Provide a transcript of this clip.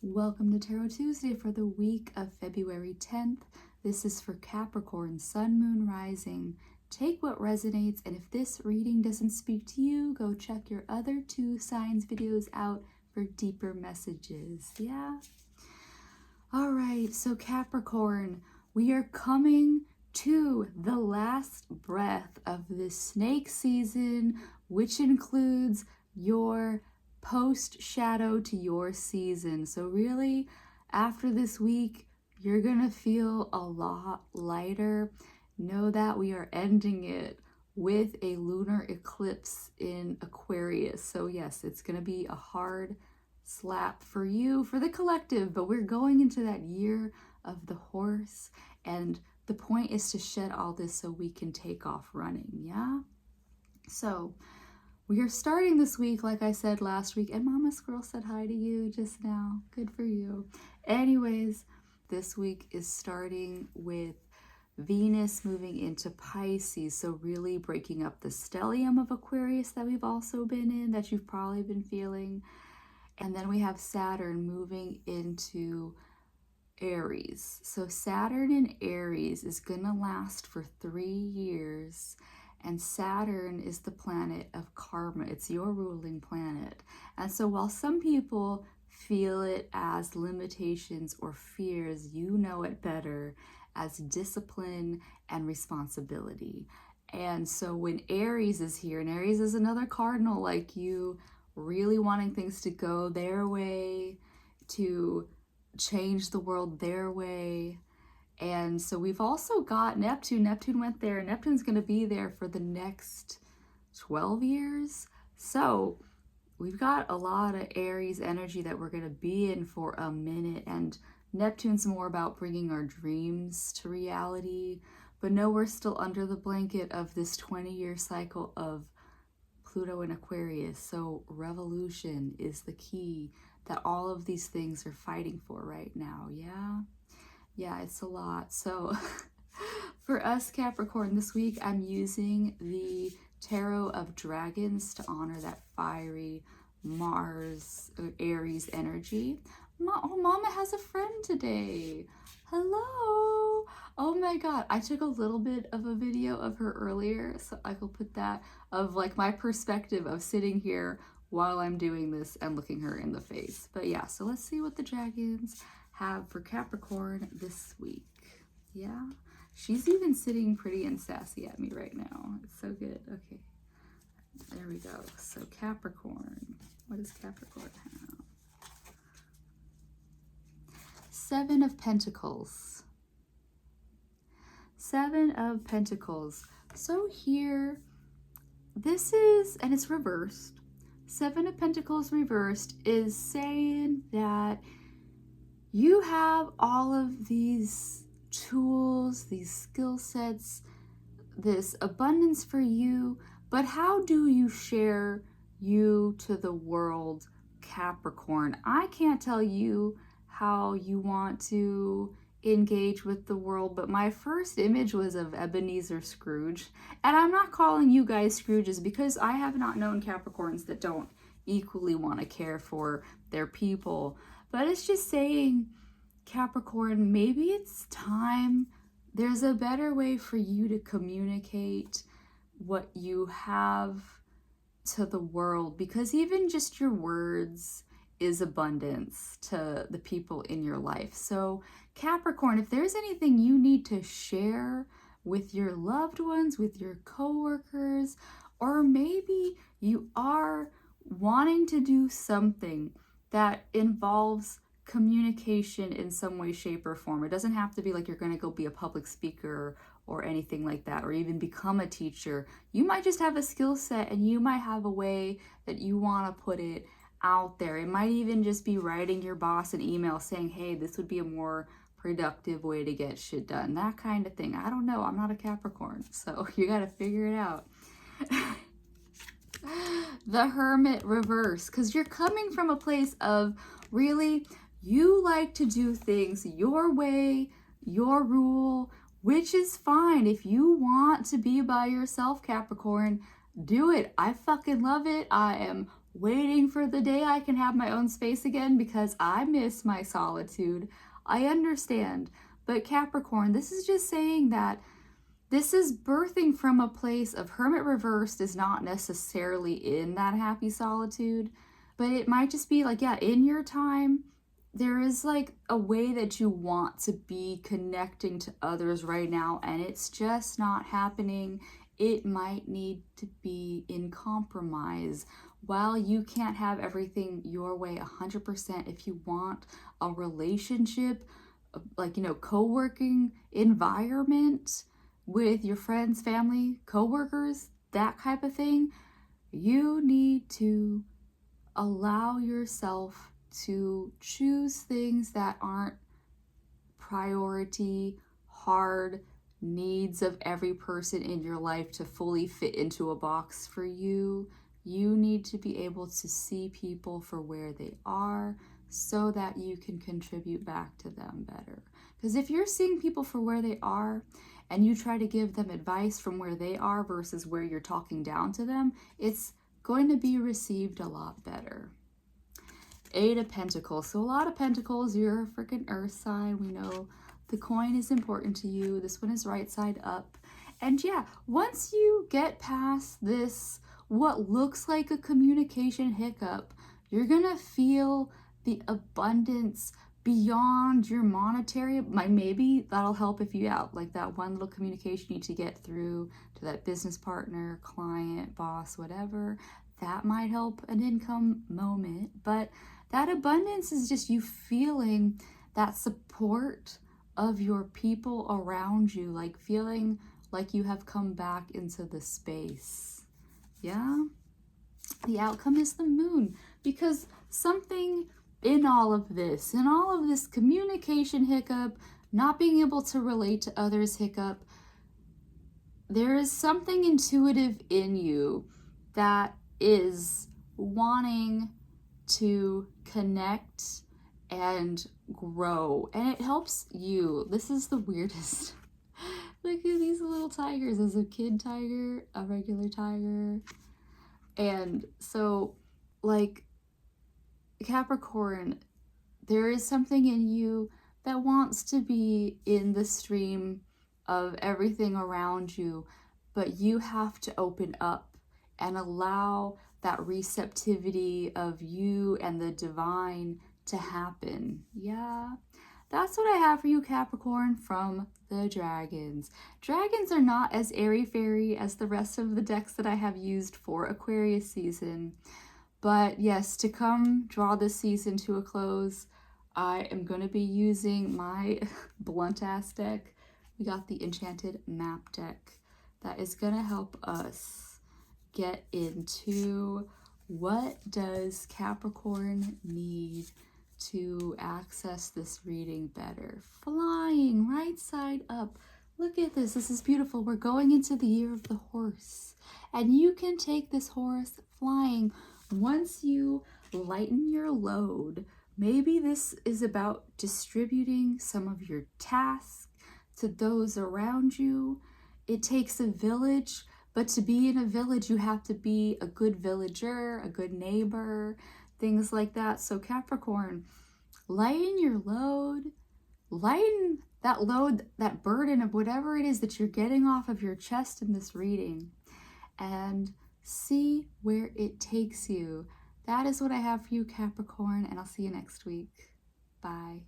Welcome to Tarot Tuesday for the week of February 10th. This is for Capricorn, Sun, Moon, Rising. Take what resonates, and if this reading doesn't speak to you, go check your other two signs videos out for deeper messages. Yeah? All right, so Capricorn, we are coming to the last breath of this snake season, which includes your post-shadow to your season. So really, after this week, you're gonna feel a lot lighter. Know that we are ending it with a lunar eclipse in Aquarius. So yes, it's gonna be a hard slap for you, for the collective, but we're going into that year of the horse, and the point is to shed all this so we can take off running, yeah? So we are starting this week, like I said last week, and Mama Squirrel said hi to you just now. Good for you. Anyways, this week is starting with Venus moving into Pisces, so really breaking up the stellium of Aquarius that we've also been in, that you've probably been feeling. And then we have Saturn moving into Aries. So Saturn in Aries is going to last for 3 years. And Saturn is the planet of karma. It's your ruling planet. And so while some people feel it as limitations or fears, you know it better as discipline and responsibility. And so when Aries is here, and Aries is another cardinal like you, really wanting things to go their way, to change the world their way. And so we've also got Neptune. Neptune went there. Neptune's going to be there for the next 12 years. So we've got a lot of Aries energy that we're going to be in for a minute. And Neptune's more about bringing our dreams to reality. But no, we're still under the blanket of this 20-year cycle of Pluto in Aquarius. So revolution is the key that all of these things are fighting for right now. Yeah, it's a lot. So for us Capricorn this week, I'm using the Tarot of Dragons to honor that fiery Mars Aries energy. Oh, Mama has a friend today. Hello. Oh my God, I took a little bit of a video of her earlier, so I will put that of like my perspective of sitting here while I'm doing this and looking her in the face. But yeah, so let's see what the dragons have for Capricorn this week. Yeah, she's even sitting pretty and sassy at me right now. It's so good. Okay, there we go. So Capricorn, what does Capricorn have? 7 of Pentacles. 7 of Pentacles. So here, this is, and it's reversed. 7 of Pentacles reversed is saying that you have all of these tools, these skill sets, this abundance for you, but how do you share you to the world, Capricorn? I can't tell you how you want to engage with the world, but my first image was of Ebenezer Scrooge. And I'm not calling you guys Scrooges because I have not known Capricorns that don't equally want to care for their people. But it's just saying, Capricorn, maybe it's time. There's a better way for you to communicate what you have to the world, because even just your words is abundance to the people in your life. So Capricorn, if there's anything you need to share with your loved ones, with your coworkers, or maybe you are wanting to do something that involves communication in some way, shape, or form. It doesn't have to be like you're going to go be a public speaker or anything like that, or even become a teacher. You might just have a skill set and you might have a way that you want to put it out there. It might even just be writing your boss an email saying, hey, this would be a more productive way to get shit done. That kind of thing. I don't know. I'm not a Capricorn, so you got to figure it out. The Hermit reverse, because you're coming from a place of really, you like to do things your way, your rule, which is fine. If you want to be by yourself, Capricorn, do it. I fucking love it. I am waiting for the day I can have my own space again because I miss my solitude. I understand. But Capricorn, this is just saying that this is birthing from a place of Hermit reversed is not necessarily in that happy solitude, but it might just be like, yeah, in your time, there is like a way that you want to be connecting to others right now, and it's just not happening. It might need to be in compromise. While you can't have everything your way 100%, if you want a relationship, like, co-working environment with your friends, family, co-workers, that type of thing, you need to allow yourself to choose things that aren't priority, hard needs of every person in your life to fully fit into a box for you. You need to be able to see people for where they are so that you can contribute back to them better. Because if you're seeing people for where they are and you try to give them advice from where they are versus where you're talking down to them, it's going to be received a lot better. 8 of Pentacles. So a lot of Pentacles, you're a freaking earth sign. We know the coin is important to you. This one is right side up. And yeah, once you get past this, what looks like a communication hiccup, you're gonna feel the abundance beyond your monetary. Maybe that'll help if you out like that one little communication you need to get through to that business partner, client, boss, whatever. That might help an income moment, but that abundance is just you feeling that support of your people around you, like feeling like you have come back into the space. Yeah? The outcome is the moon, because something in all of this communication hiccup, not being able to relate to others hiccup, there is something intuitive in you that is wanting to connect and grow, and it helps you. This is the weirdest. Look at these little tigers. There's a kid tiger, a regular tiger, and so like Capricorn, there is something in you that wants to be in the stream of everything around you, but you have to open up and allow that receptivity of you and the divine to happen. Yeah, that's what I have for you, Capricorn, from the dragons. Dragons are not as airy-fairy as the rest of the decks that I have used for Aquarius season. But yes, to come draw this season to a close, I am going to be using my blunt-ass deck. We got the Enchanted map deck that is going to help us get into what does Capricorn need to access this reading better. Flying right side up. Look at this. This is beautiful. We're going into the year of the horse. And you can take this horse flying once you lighten your load. Maybe this is about distributing some of your tasks to those around you. It takes a village, but to be in a village, you have to be a good villager, a good neighbor, things like that. So Capricorn, lighten your load, lighten that load, that burden of whatever it is that you're getting off of your chest in this reading, and see where it takes you. That is what I have for you, Capricorn, and I'll see you next week. Bye.